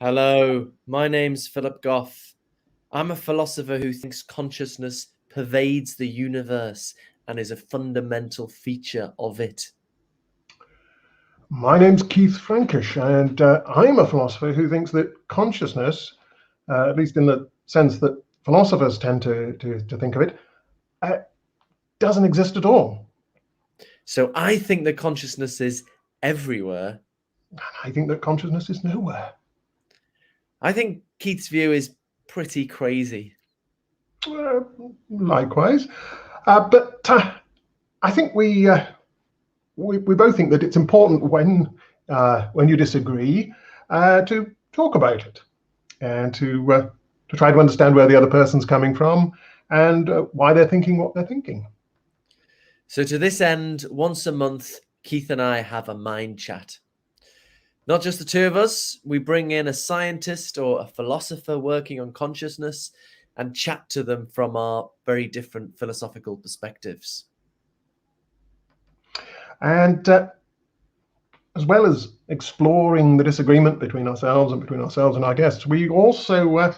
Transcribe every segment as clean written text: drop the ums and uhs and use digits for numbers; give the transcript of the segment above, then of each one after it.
Hello, my name's Philip Goff. I'm a philosopher who thinks consciousness pervades the universe and is a fundamental feature of it. My name's Keith Frankish, and I'm a philosopher who thinks that consciousness, at least in the sense that philosophers tend to think of it, doesn't exist at all. So I think that consciousness is everywhere. I think that consciousness is nowhere. I think Keith's view is pretty crazy. Likewise, but I think we both think that it's important when you disagree to talk about it and to try to understand where the other person's coming from and why they're thinking what they're thinking. So to this end, once a month, Keith and I have a mind chat. Not just the two of us, we bring in a scientist or a philosopher working on consciousness and chat to them from our very different philosophical perspectives. And as well as exploring the disagreement between ourselves and our guests, we also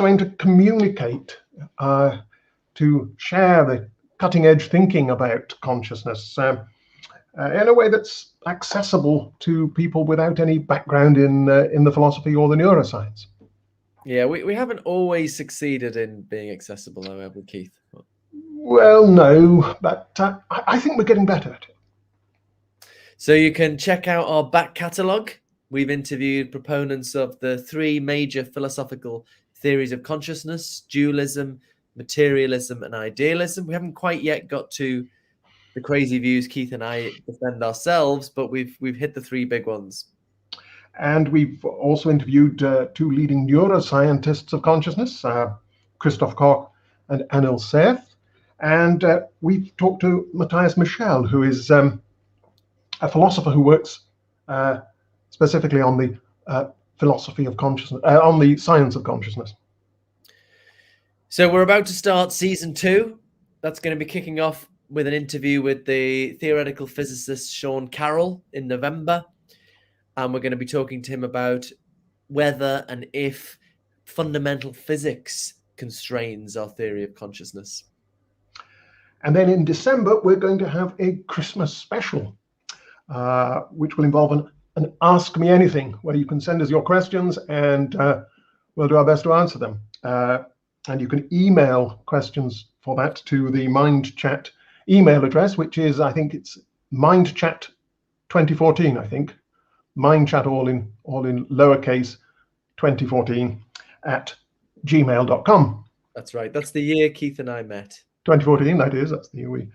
aim to communicate, to share the cutting-edge thinking about consciousness in a way that's accessible to people without any background in the philosophy or the neuroscience. Yeah, we haven't always succeeded in being accessible, though, have we, Keith? Well, no, but I think we're getting better at it. So you can check out our back catalogue. We've interviewed proponents of the three major philosophical theories of consciousness: dualism, materialism, and idealism. We haven't quite yet got to the crazy views Keith and I defend ourselves, but we've hit the three big ones. And we've also interviewed two leading neuroscientists of consciousness, Christoph Koch and Anil Seth. And we've talked to Matthias Michel, who is a philosopher who works specifically on the philosophy of consciousness, on the science of consciousness. So we're about to start season 2. That's going to be kicking off with an interview with the theoretical physicist Sean Carroll in November. And we're going to be talking to him about whether and if fundamental physics constrains our theory of consciousness. And then in December, we're going to have a Christmas special, which will involve an Ask Me Anything, where you can send us your questions and we'll do our best to answer them. And you can email questions for that to the MindChat email address, which is, I think it's MindChat 2014, I think. MindChat all in lowercase 2014 at gmail.com. That's right. That's the year Keith and I met. 2014, that is. That's the year we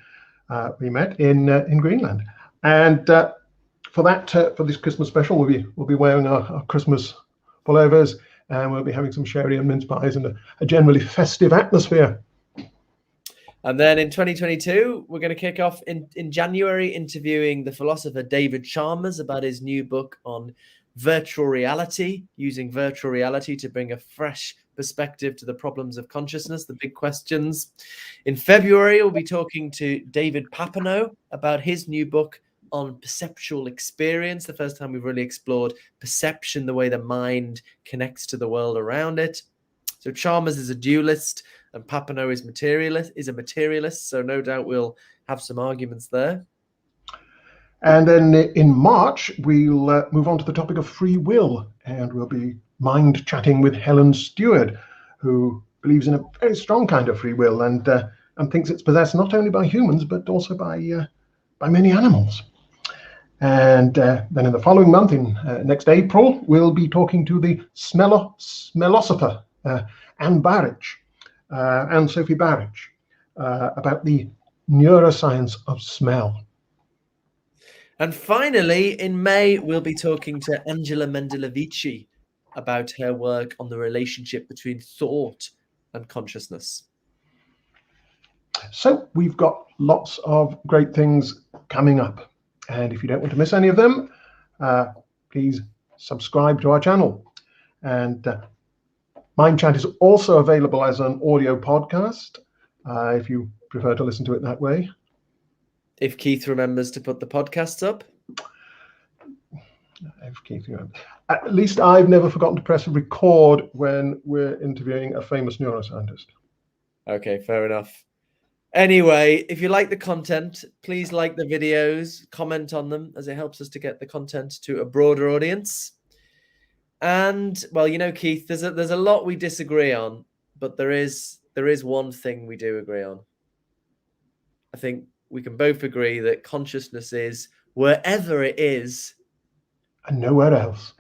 met in Greenland. And for this Christmas special, we'll be wearing our Christmas pullovers, and we'll be having some sherry and mince pies and a generally festive atmosphere. And then in 2022, we're going to kick off in January interviewing the philosopher David Chalmers about his new book on virtual reality, using virtual reality to bring a fresh perspective to the problems of consciousness, the big questions. In February, we'll be talking to David Papineau about his new book on perceptual experience, the first time we've really explored perception, the way the mind connects to the world around it. So Chalmers is a dualist and Papineau is a materialist, so no doubt we'll have some arguments there. And then in March, we'll move on to the topic of free will, and we'll be mind chatting with Helen Stewart, who believes in a very strong kind of free will and thinks it's possessed not only by humans but also by many animals. And then in the following month, in next April, we'll be talking to the smellosopher Anne Barrage, and Sophie Barrage, about the neuroscience of smell. And finally, in May, we'll be talking to Angela Mendelevici about her work on the relationship between thought and consciousness. So we've got lots of great things coming up. And if you don't want to miss any of them, please subscribe to our channel. And MindChat is also available as an audio podcast, if you prefer to listen to it that way. If Keith remembers to put the podcasts up. Keith, at least I've never forgotten to press record when we're interviewing a famous neuroscientist. Okay, fair enough. Anyway, if you like the content, please like the videos, comment on them, as it helps us to get the content to a broader audience. And well, Keith, there's a lot we disagree on, but there is one thing we do agree on. I think we can both agree that consciousness is wherever it is, and nowhere else.